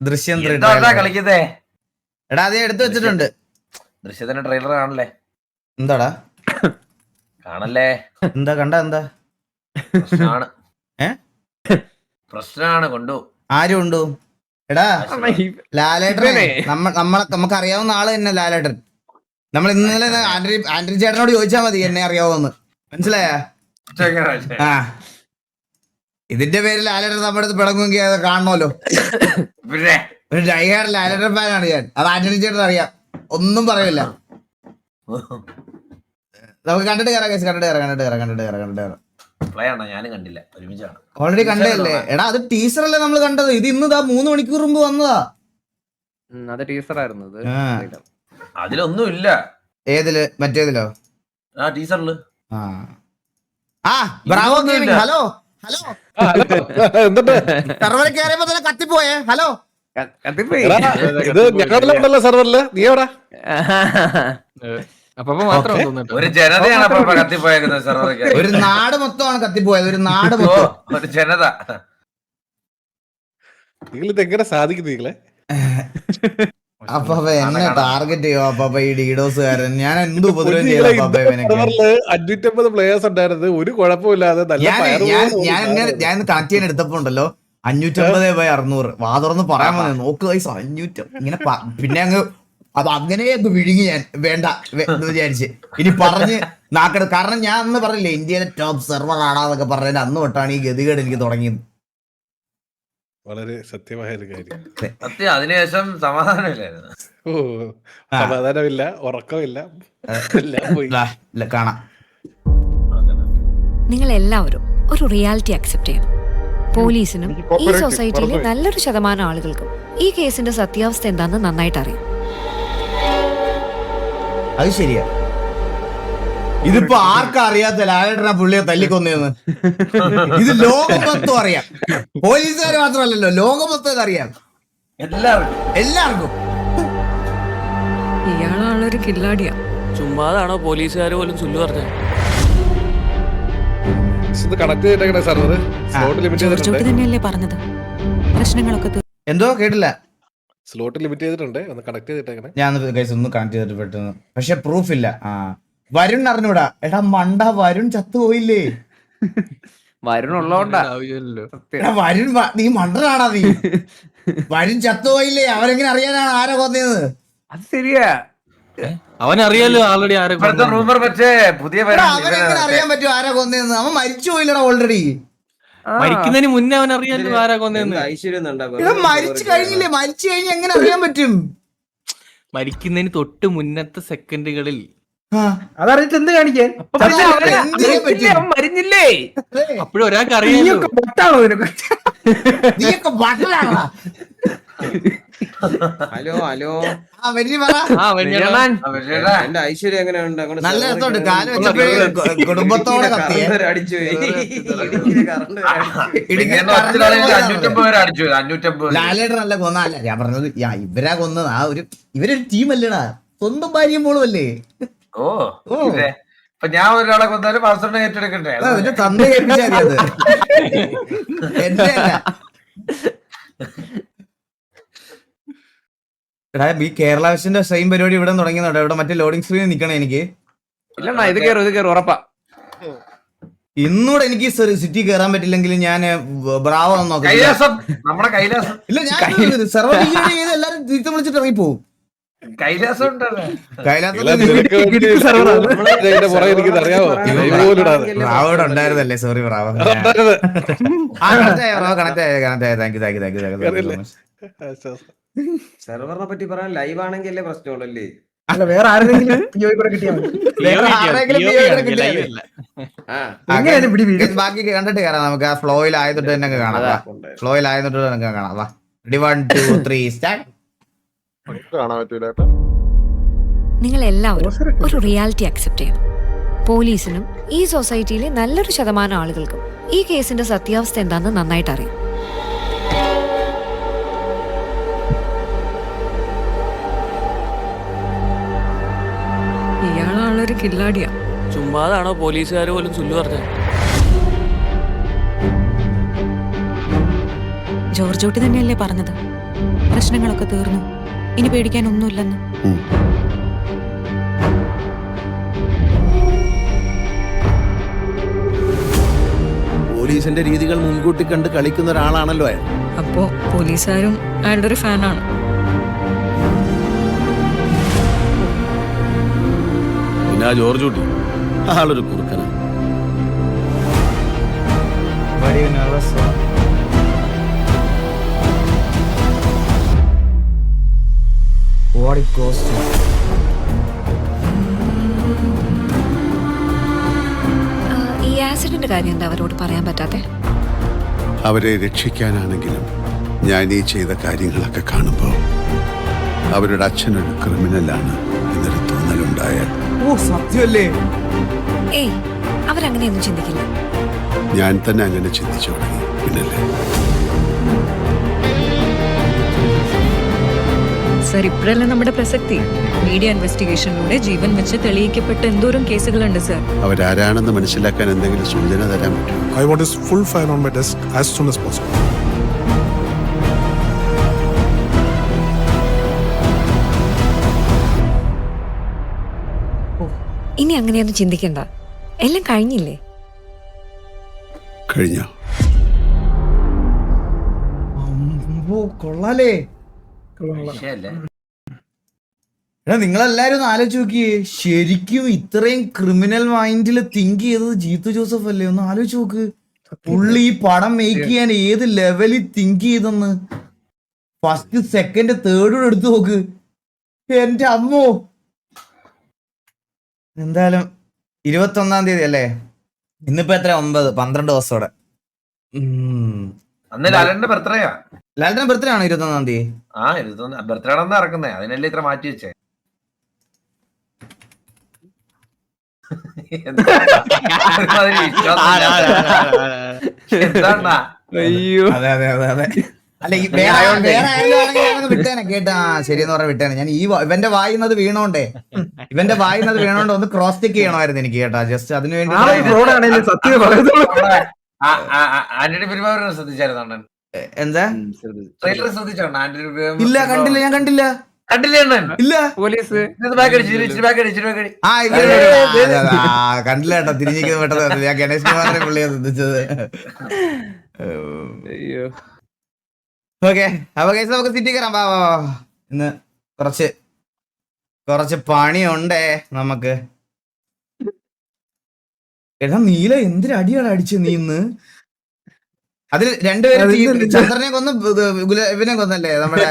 ദൃശ്യം കളിക്കുന്നേ എടാ അത് എടുത്തു വെച്ചിട്ടുണ്ട്. ദൃശ്യത്തിന്റെ ട്രെയിലർ കാണല്ലേ? എന്താടാ കാണല്ലേ? എന്താ കണ്ട എന്താ പ്രശ്നമാണ്. പ്രശ്നമാണ് കൊണ്ടു ആരും ഉണ്ടോ? എടാ ലാലേട്ടനെ നമുക്ക് അറിയാവുന്ന ആള് തന്നെ ലാലേട്ടൻ. നമ്മൾ ഇന്നലെ ആന്റണി ചേട്ടനോട് ചോദിച്ചാൽ മതി എന്നെ അറിയാവോന്ന്. മനസ്സിലായ? ആ ഇതിന്റെ പേരിൽ ലാലേട്ടൻ നമ്മുടെ അടുത്ത് പിടങ്ങുമെങ്കിൽ അത് കാണണമല്ലോ. ഒരു ഡൈഹാർഡ് ലാലേട്ടൻ ഫാനാണ് ഞാൻ. അത് ആന്റണി ചേട്ടൻ അറിയാം, ഒന്നും പറയില്ല. നമുക്ക് കണ്ടിട്ട് കയറാം. ഞാനും കണ്ടില്ല, ഒരുമിച്ചാണ് ഓൾറെഡി കണ്ടതല്ലേ? എടാ അത് ടീസർ അല്ലേ നമ്മൾ കണ്ടത്? ഇത് ഇന്ന് 3 മണിക്കൂർ മുമ്പ് വന്നതാ. അത് ടീസർ ആയിരുന്നു. അതിലൊന്നും ഇല്ല. ഏതില്? മറ്റേതിലോ? ടീസറില്. Bravo gaming. ഹലോ സെർവർ കയറിയപ്പോ തന്നെ കത്തിപ്പോയേ. ഹലോ ഇത് ഞങ്ങളുടെ സെർവറില് നീ എവിടാ? ഒരു ജനതയാണ് കത്തിപ്പോയേക്കുന്നത്. ഒരു നാട് മൊത്തമാണ് കത്തിപ്പോയത്. ഒരു നാട് മൊത്തം, ഒരു ജനത. നിങ്ങളിത് എങ്ങനെ സാധിക്കും നിങ്ങളെ? അപ്പൊ എന്നെ ടാർഗറ്റ് ചെയ്യോ അപ്പൊ ഈ ഡീഡോസുകാരൻ? ഞാൻ എന്ത് ഉപദ്രവം ചെയ്തു? 550 പ്ലേയേഴ്സ് ഉണ്ടായിരുന്നത് ഒരു കുഴപ്പമില്ലാതെ ഞാൻ കണക്ട് ചെയ്യാൻ എടുത്തപ്പോ ഉണ്ടല്ലോ 550/600 വാ തുറന്ന് പറയാൻ മതി. നോക്ക് വയസ്സ് 500 ഇങ്ങനെ പിന്നെ അങ്ങ് അത് അങ്ങനെ അങ്ങ് വിഴുങ്ങി. ഞാൻ വേണ്ട എന്ന് വിചാരിച്ച് ഇനി പറഞ്ഞ് നാക്കെടുത്ത്. കാരണം ഞാൻ അന്ന് പറഞ്ഞില്ലേ ഇന്ത്യയിലെ ടോപ്പ് സെർവർ ആടാന്നൊക്കെ പറഞ്ഞതിന്റെ അന്ന് തൊട്ടാണ് ഈ ഗതികേട് എനിക്ക് തുടങ്ങിയത്. വളരെ സത്യമായ ഒരു കാര്യം. സത്യം. അതിനുശേഷം സമാധാനമില്ലായിരുന്നു. സമാധാനമില്ല, ഉറക്കമില്ല, കാണാം. നിങ്ങൾ എല്ലാവരും ഒരു റിയാലിറ്റി അക്സെപ്റ്റ് ചെയ്യണം. പോലീസിനും ഈ സൊസൈറ്റിയിലെ നല്ലൊരു ശതമാനം ആളുകൾക്കും ഈ കേസിന്റെ സത്യാവസ്ഥ എന്താണെന്ന് നന്നായിട്ട് അറിയാം. അത് ശരിയാ. ഇതിപ്പോ ആർക്കും അറിയാത്ത ലാലേട്ടനാ പുള്ളിയെ തല്ലിക്കൊന്നേന്ന്. ഇത് ലോകം മൊത്തം അറിയാം. പോലീസുകാർ മാത്രമല്ലല്ലോ, ലോകം മൊത്തം അറിയാം. എല്ലാവർക്കും. ഇയാളാണൊരു കില്ലാടിയാ. ചുമ്മാതാണോ പോലീസുകാർ പോലും ചൊല്ലു പറഞ്ഞത്? തന്നെയല്ലേ പറഞ്ഞത് പ്രശ്നങ്ങളൊക്കെ. എന്തോ കേട്ടില്ല. സ്ലോട്ട് ലിമിറ്റ് ചെയ്തിട്ടുണ്ട്, ഒന്ന് കണക്ട് ചെയ്തിട്ടേക്കണേ. ഞാൻ ഒന്ന് കണക്ട് ചെയ്തിട്ട് പെട്ടെന്ന്. പക്ഷെ പ്രൂഫ് ഇല്ല. വരുൺ അറിഞ്ഞൂടാ. എടാ മണ്ട, വരുൺ ചത്തുപോയില്ലേ? വരുണുള്ളോണ്ടാ. വരുൺ നീ മണ്ടനാടാ നീ. വരുൺ ചത്തുപോയില്ലേ? അവരെങ്ങനെ അറിയാനാണ് ആരാ കൊന്നേന്ന്? അത് ശരിയാ. അവനറിയാലോ ആൾറെഡി ആരെ റൂമർ. പക്ഷേ പുതിയ അവരെങ്ങനെ അറിയാൻ പറ്റും ആരാ കൊന്നേന്ന്? അവൻ മരിച്ചു പോയില്ലടാ ഓൾറെഡി. മരിക്കുന്നതിന് മുന്നേ അവൻ അറിയാലോ ആരാ കൊന്നേന്ന്. മരിച്ചു കഴിഞ്ഞില്ലേ? മരിച്ചു കഴിഞ്ഞ് എങ്ങനെ അറിയാൻ പറ്റും? മരിക്കുന്നതിന് തൊട്ട് മുന്നത്തെ സെക്കൻഡുകളിൽ അതറിയിട്ട് എന്ത് കാണിക്കാൻ? മരിഞ്ഞില്ലേ? അപ്പോഴും ഒരാൾക്ക് അറിയാലോ. നീയൊക്കെ ബട്ടലാണോ? ഹലോ എന്റെ ഐശ്വര്യം എങ്ങനെയുണ്ട്? നല്ല രസമുണ്ട്. കാല് വെച്ചപ്പോഴേ കുടുംബത്തോടെ കത്തിയ ലാലേട്ടനല്ല കൊന്നല്ല ഞാൻ പറഞ്ഞത്. ഇവരാ കൊന്നത്. ഇവരൊരു ടീമല്ലേടാ, സ്വന്തം ഭാര്യയും മോളും അല്ലേ? ഞാൻ ഒരാളെ കൊന്നാലും പാസ്വേഡ് ഏറ്റെടുക്കണ്ടേ? അതിന്റെ തന്ത കേൾപ്പിച്ചാൽ അത് എന്റെ എടാ ഈ കേരള വിഷന്റെ സെയിം പരിപാടി ഇവിടെ തുടങ്ങിയതോടെ. ഇവിടെ മറ്റേ ലോഡിംഗ് സ്ക്രീനിൽ നിൽക്കണേ എനിക്ക്. ഇല്ലണ്ണാ ഇത് കയറും ഉറപ്പാ. ഇന്നൂടെ എനിക്ക് സിറ്റി കയറാൻ പറ്റില്ലെങ്കിൽ ഞാൻ ബ്രാവോ നോക്കാം. നമ്മുടെ കൈലാസം ഇല്ല, ഞാൻ സെർവർ എല്ലാരും തിരിച്ചു വിളിച്ചിട്ട് ഇറങ്ങിപ്പോവും. കൈലാസം ബ്രാവോടെ ഉണ്ടായിരുന്നല്ലേ? Sorry Bravo. സെർവറിനെ പറ്റി പറയാൻ ലൈവ് ആണെങ്കിൽ അല്ലേ പ്രശ്നമുള്ളല്ലേ? അല്ല വേറെ ആരെങ്കിലും ബാക്കി കണ്ടിട്ട് കയറാം. നമുക്ക് ആ ഫ്ലോയിൽ ആയതൊട്ട് തന്നെ കാണാം. ഫ്ലോയിൽ ആയതൊട്ട് നമുക്ക് കാണാം. 1 2 3 സ്റ്റാർട്ട്. നിങ്ങൾ എല്ലാവരും ഒരു റിയാലിറ്റി അക്സെപ്റ്റ് ചെയ്യണം. പോലീസിനും ഈ സൊസൈറ്റിയിലെ നല്ലൊരു ശതമാനം ആളുകൾക്കും ഈ കേസിന്റെ സത്യാവസ്ഥ എന്താണെന്ന് നന്നായിട്ട് അറിയാം. ഇയാളാണൊരു കില്ലാടിയാ. ചുമ്മാതാണോ പോലീസുകാർ പോലും ചൊല്ലു പറഞ്ഞത്? ജോർജോട്ടി തന്നെയല്ലേ പറഞ്ഞത് പ്രശ്നങ്ങളൊക്കെ തീർന്നു, ഇനി പേടിക്കാനൊന്നുമില്ലെന്ന്. പോലീസിന്റെ രീതികൾ മുൻകൂട്ടി കണ്ട് കളിക്കുന്ന ഒരാളാണല്ലോ അയാൾ. അപ്പോ പോലീസുകാരും അയാളുടെ ഒരു ഫാനാണ്. പിന്നെ ആ ജോർജ് കുട്ടി ആളൊരു കുറുക്കനാണ്. ഈ ആക്സിഡന്റ് കാര്യം എന്താ അവരോട് പറയാൻ പറ്റാത്തെ? അവരെ രക്ഷിക്കാനാണെങ്കിലും ഞാൻ ഈ ചെയ്ത കാര്യങ്ങളൊക്കെ കാണുമ്പോൾ അവരുടെ അച്ഛനൊരു ക്രിമിനലാണ് എന്നൊരു തോന്നലുണ്ടായാൽ സത്യമല്ലേ? ഏയ്, അവരങ്ങനെയൊന്നും ചിന്തിക്കില്ല. ഞാൻ തന്നെ അങ്ങനെ ചിന്തിച്ചു തുടങ്ങി. പിന്നല്ലേ സർ, ഇപ്പോഴല്ല നമ്മുടെ പ്രസക്തി. മീഡിയ ഇൻവെസ്റ്റിഗേഷനിലൂടെ ജീവൻ വെച്ച് തെളിയിക്കപ്പെട്ട എന്തോരം കേസുകളുണ്ട് സർ. അവരാരാണെന്ന് മനസ്സിലാക്കാൻ എന്തെങ്കിലും സൂചന തരാൻ പറ്റും? I want his full file on my desk as soon as possible. ഇനി അങ്ങനെയൊന്നും ചിന്തിക്കണ്ട, എല്ലാം കഴിഞ്ഞില്ലേ? കഴിഞ്ഞോ? കൊള്ളാലേ. വിഷയല്ലേ? എടാ നിങ്ങളെല്ലാരും ഒന്ന് ആലോചിച്ച് നോക്കിയേ, ശരിക്കും ഇത്രയും ക്രിമിനൽ മൈൻഡിൽ തിങ്ക് ചെയ്തത് ജീത്തു ജോസഫ് അല്ലേ? ഒന്ന് ആലോചിച്ച് നോക്ക്. പുള്ളി ഈ പടം മേക്ക് ചെയ്യാൻ ഏത് ലെവലിൽ തിങ്ക് ചെയ്തെന്ന്. ഫസ്റ്റ് സെക്കൻഡ് തേർഡ് എടുത്തു നോക്ക്. എന്റെ അമ്മോ. എന്തായാലും 21-ാം തീയതി അല്ലേ? ഇന്നിപ്പോ എത്ര? 12 ദിവസത്തോടെ. അന്ന് ലാലന്റെ ബർത്ത്ഡേയാ. ലാലിന്റെ ബർത്ത്ഡേ ആണോ 21-ാം തീയതി? ആ ബർത്ത്ഡേ ആണെന്ന് ഇറക്കുന്നേ, അതിനല്ലേ ഇത്ര മാറ്റി വെച്ചേ. എന്താ അയ്യോ, അതെ അതെ അതെ അതെ. അല്ല ഈ വേറെ ആരെങ്കിലും ആണെങ്കിൽ ഞാനൊന്ന് വിട്ടേനെ കേട്ടാ. ശരിയെന്ന് പറഞ്ഞ വിട്ടേനെ. ഞാൻ ഈ ഇവന്റെ വായിന്നത് വീണോണ്ടേ, ഒന്ന് ക്രോസ് ചെക്ക് ചെയ്യണമായിരുന്നു എനിക്ക് കേട്ടാ. ജസ്റ്റ് അതിനു വേണ്ടി സത്യം പറയുന്നത്. ആന്റണി പെരുമാറിനെ ശ്രദ്ധിച്ചായിരുന്നു അണ്ണൻ? എന്താ? ട്രെയിലർ ശ്രദ്ധിച്ചോണ്ട? ആന്റണി ഇല്ല, കണ്ടില്ല, ഞാൻ കണ്ടില്ല. കണ്ടില്ലേ അണ്ണൻ? ഇല്ല. പോലീസ് ആ കണ്ടില്ല കേട്ടോ. തിരിഞ്ഞിരിക്കുന്നത് പെട്ടെന്ന് ഞാൻ ഗണേഷ് കുമാറിനെ പുള്ളിയെ ശ്രദ്ധിച്ചത്. അയ്യോ, ഓക്കെ, അപ്പൊ കേസ് നമുക്ക് സിറ്റി കയറാം. വാ വാ വാ. ഇന്ന് കുറച്ച് പണിയുണ്ടേ നമുക്ക്. എടാ നീല എന്തൊരു അടിയാണ് അടിച്ചത് നീ ഇന്ന്. അതിൽ രണ്ടുപേരും ചന്ദ്രനെ കൊന്ന് ഇവനെ കൊന്നല്ലേ നമ്മുടെ